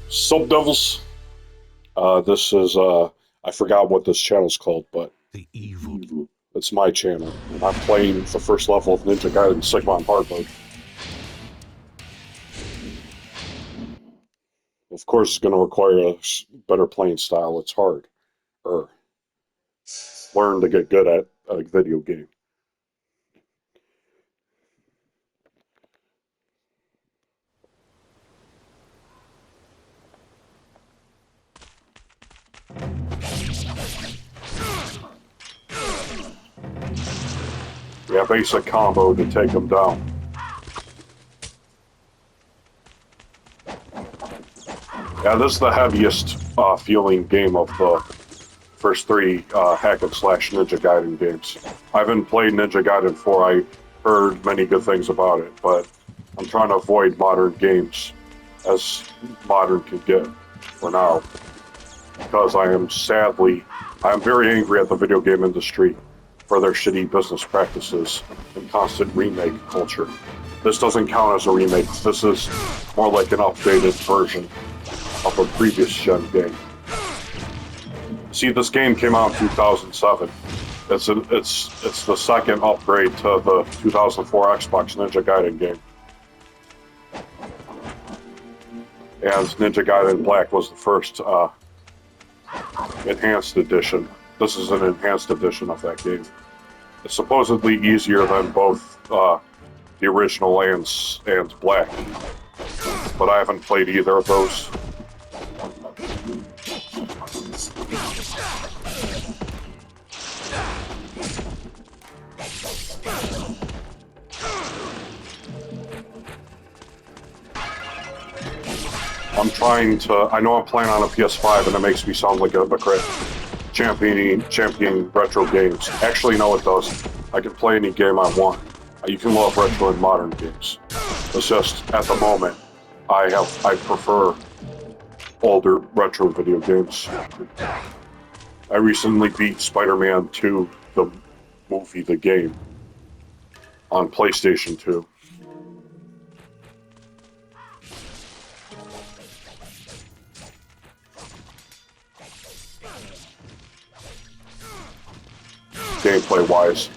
Sup, Devils? This is, I forgot what this channel's called, but The evil. it's my channel. And I'm playing the first level of Ninja Gaiden Sigma on hard mode. Of course, it's going to require a better playing style. It's hard. Learn to get good at a video game. Yeah, basic combo to take them down. Yeah, this is the heaviest feeling game of the first three hack and slash Ninja Gaiden games. I haven't played Ninja Gaiden 4. I heard many good things about it, but I'm trying to avoid modern games as modern can get for now. Because I am very angry at the video game industry for their shitty business practices and constant remake culture. This doesn't count as a remake. This is more like an updated version of a previous gen game. See, this game came out in 2007. It's the second upgrade to the 2004 Xbox Ninja Gaiden game. And Ninja Gaiden Black was the first enhanced edition. This is an enhanced edition of that game. It's supposedly easier than both the original and Black, but I haven't played either of those. I know I'm playing on a PS5 and it makes me sound like a hypocrite championing retro games. Actually, no, it does. I can play any game I want. You can love retro and modern games. It's just, at the moment, I prefer older retro video games. I recently beat Spider-Man 2, the movie, the game, on PlayStation 2. Gameplay-wise,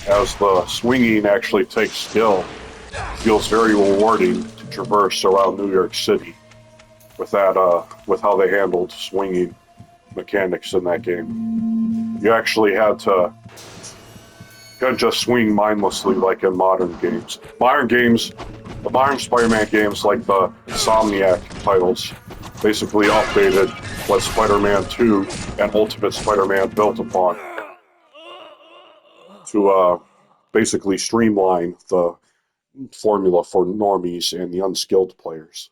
as the swinging actually takes skill, it feels very rewarding to traverse around New York City with how they handled swinging mechanics in that game. You actually couldn't just swing mindlessly like in modern games. The modern Spider-Man games, like the Insomniac titles, basically updated what Spider-Man 2 and Ultimate Spider-Man built upon to basically streamline the formula for normies and the unskilled players.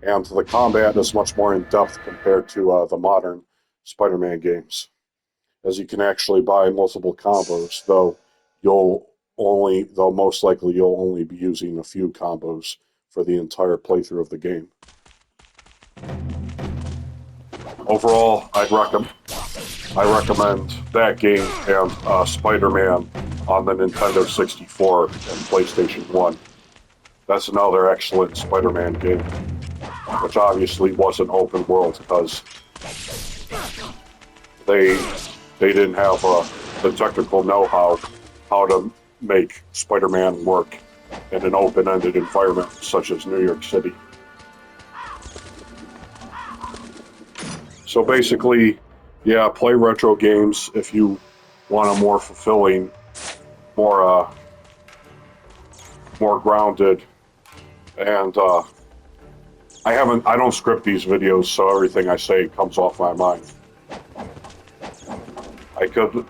And the combat is much more in-depth compared to the modern Spider-Man games, as you can actually buy multiple combos, though most likely you'll only be using a few combos for the entire playthrough of the game. Overall, I recommend that game and Spider-Man on the Nintendo 64 and PlayStation 1. That's another excellent Spider-Man game, which obviously wasn't open world because they didn't have the technical know-how how to make Spider-Man work in an open-ended environment such as New York City. So basically, yeah, play retro games if you want a more fulfilling, more grounded, and I don't script these videos, so everything I say comes off my mind. I could,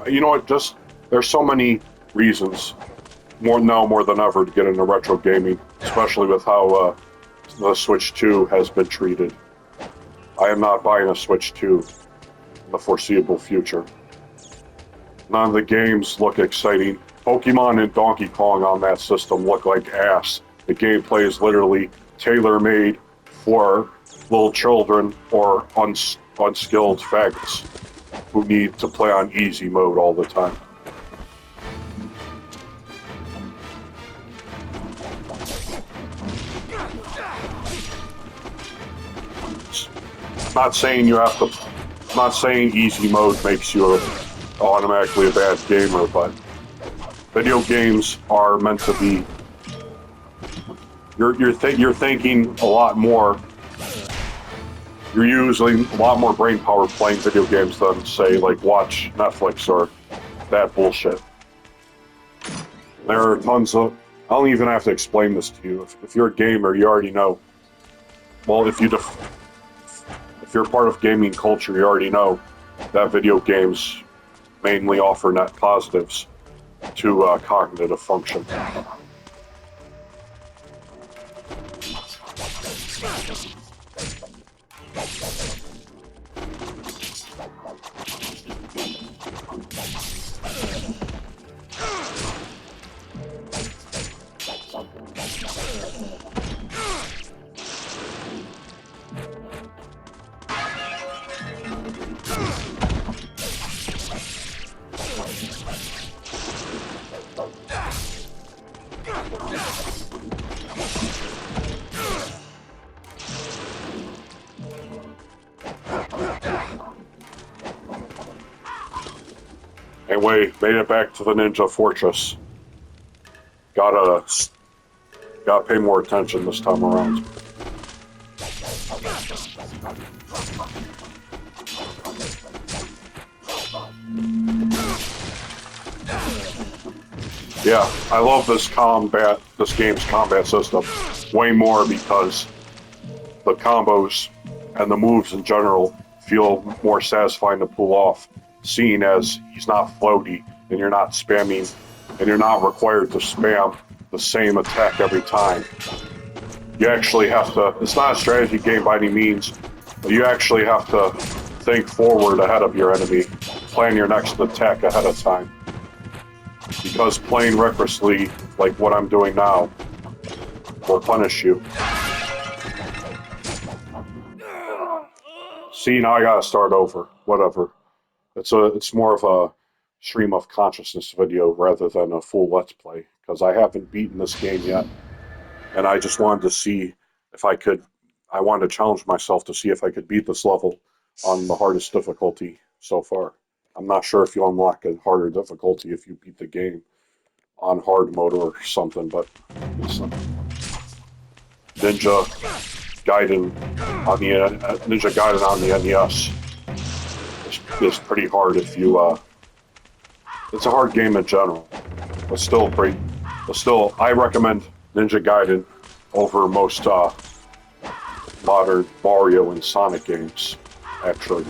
you know what? There's so many reasons, more than ever, to get into retro gaming, especially with how the Switch 2 has been treated. I am not buying a Switch 2 in the foreseeable future. None of the games look exciting. Pokemon and Donkey Kong on that system look like ass. The gameplay is literally tailor-made for little children or unskilled faggots who need to play on easy mode all the time. Not saying you have to. Not saying easy mode makes you automatically a bad gamer, but video games are meant to be. You're thinking a lot more. You're using a lot more brain power playing video games than, say, like watch Netflix or that bullshit. There are tons of. I don't even have to explain this to you. If you're a gamer, you already know. Well, if you're part of gaming culture, you already know that video games mainly offer net positives to cognitive function. Anyway, made it back to the Ninja Fortress. Gotta pay more attention this time around. Yeah, I love this game's combat system way more because the combos and the moves in general feel more satisfying to pull off, seeing as he's not floaty and you're not spamming and you're not required to spam the same attack every time. You actually have to, it's not a strategy game by any means, but you actually have to think forward ahead of your enemy, plan your next attack ahead of time. Because playing recklessly, like what I'm doing now, will punish you. See, now I gotta start over. Whatever. It's more of a stream of consciousness video rather than a full Let's Play, because I haven't beaten this game yet, and I just wanted to see if I could. I wanted to challenge myself to see if I could beat this level on the hardest difficulty so far. I'm not sure if you unlock a harder difficulty if you beat the game on hard mode or something, but it's Ninja Gaiden on the NES is pretty hard if you. It's a hard game in general, but still I recommend Ninja Gaiden over most modern Mario and Sonic games, actually.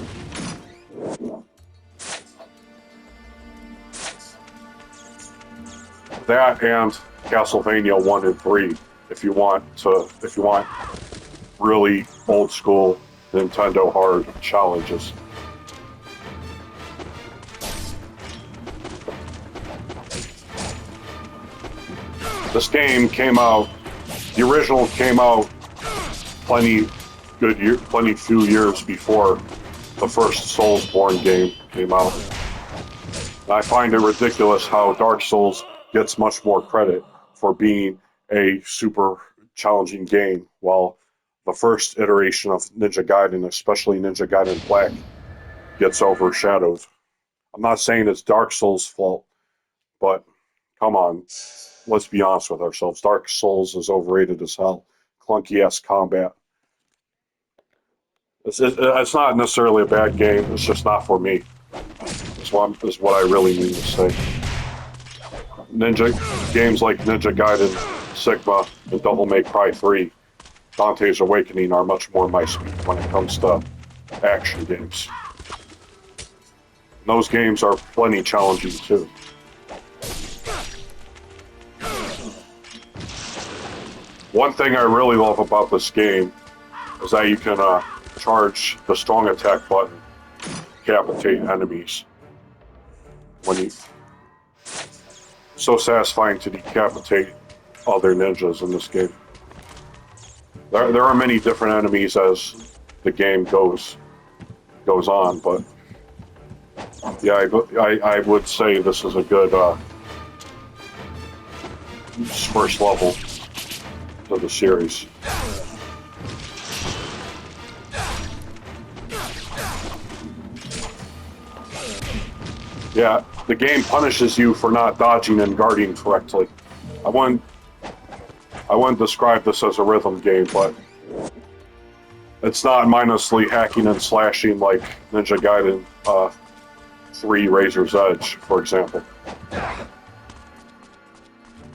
That and Castlevania 1 and 3 if you want really old school Nintendo hard challenges. This game came out, the original came out plenty few years before the first Soulsborne game came out. And I find it ridiculous how Dark Souls gets much more credit for being a super challenging game, while the first iteration of Ninja Gaiden, especially Ninja Gaiden Black, gets overshadowed. I'm not saying it's Dark Souls' fault, but come on, let's be honest with ourselves. Dark Souls is overrated as hell. Clunky-ass combat. It's not necessarily a bad game, it's just not for me. Is what I really mean to say. Games like Ninja Gaiden, Sigma, and Devil May Cry 3, Dante's Awakening are much more my speed when it comes to action games. And those games are plenty challenging too. One thing I really love about this game is that you can charge the strong attack button to decapitate enemies. So satisfying to decapitate other ninjas in this game. There are many different enemies as the game goes on, but yeah, I would say this is a good first level to the series. Yeah, the game punishes you for not dodging and guarding correctly. I wouldn't describe this as a rhythm game, but it's not mindlessly hacking and slashing like Ninja Gaiden 3 Razor's Edge, for example.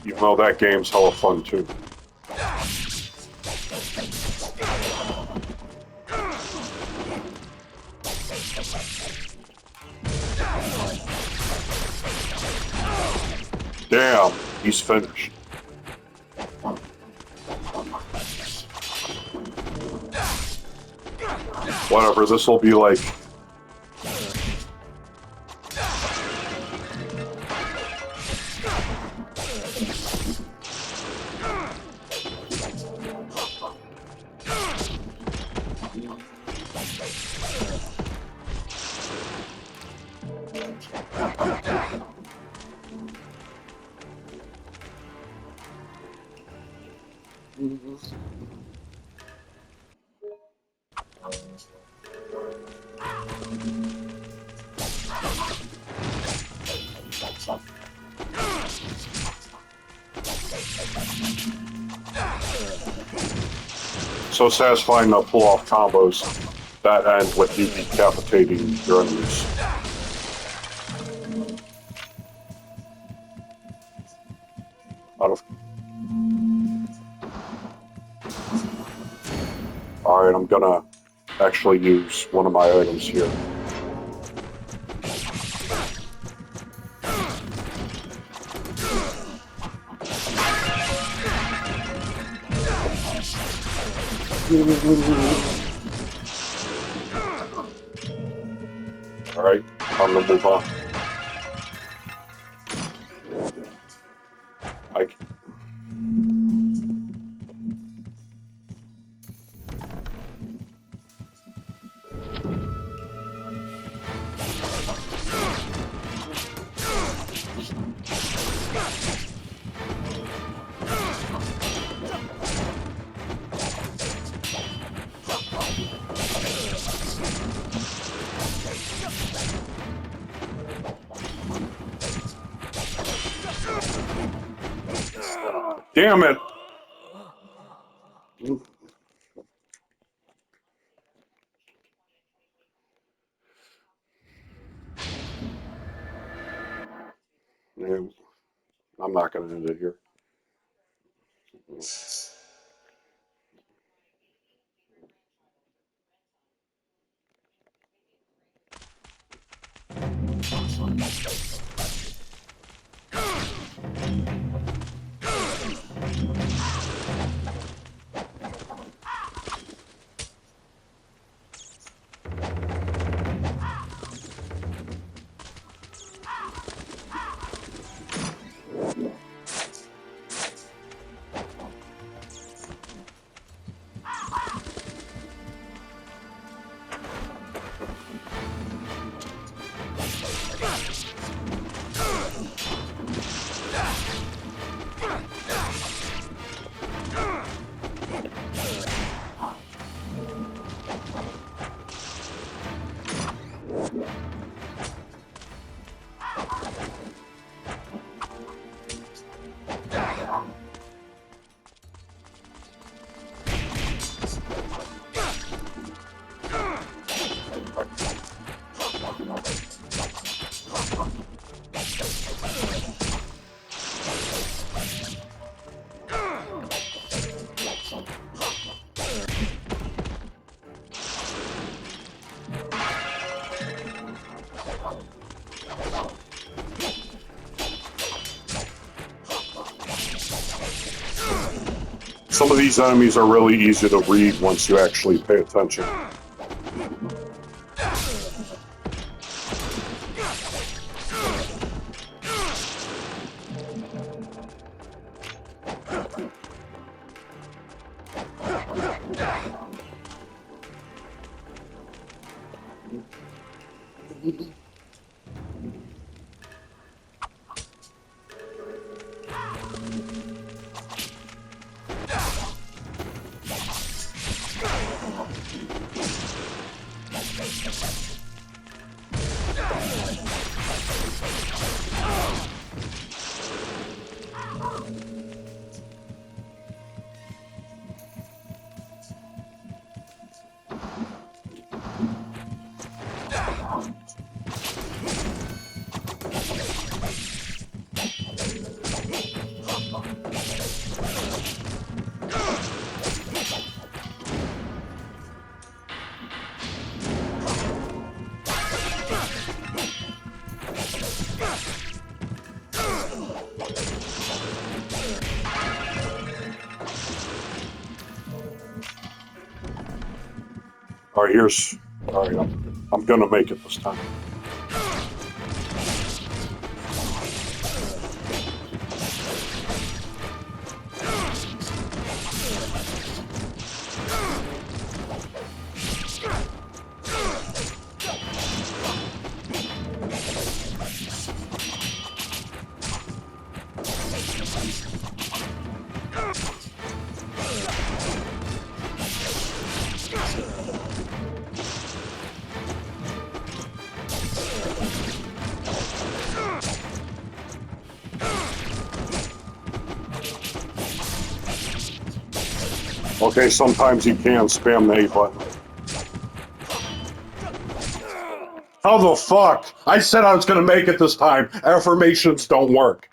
Even though that game's hella fun too. Damn, he's finished. Whatever, this will be like... So satisfying to pull off combos that end with you decapitating your enemies. Alright, I'm gonna actually use one of my items here. Alright, I'm gonna move on. Damn it! Yeah, I'm not going to end it here. Some of these enemies are really easy to read once you actually pay attention. All right, here's. All right, I'm gonna make it this time. Okay, sometimes you can spam the A button. How the fuck? I said I was gonna make it this time. Affirmations don't work.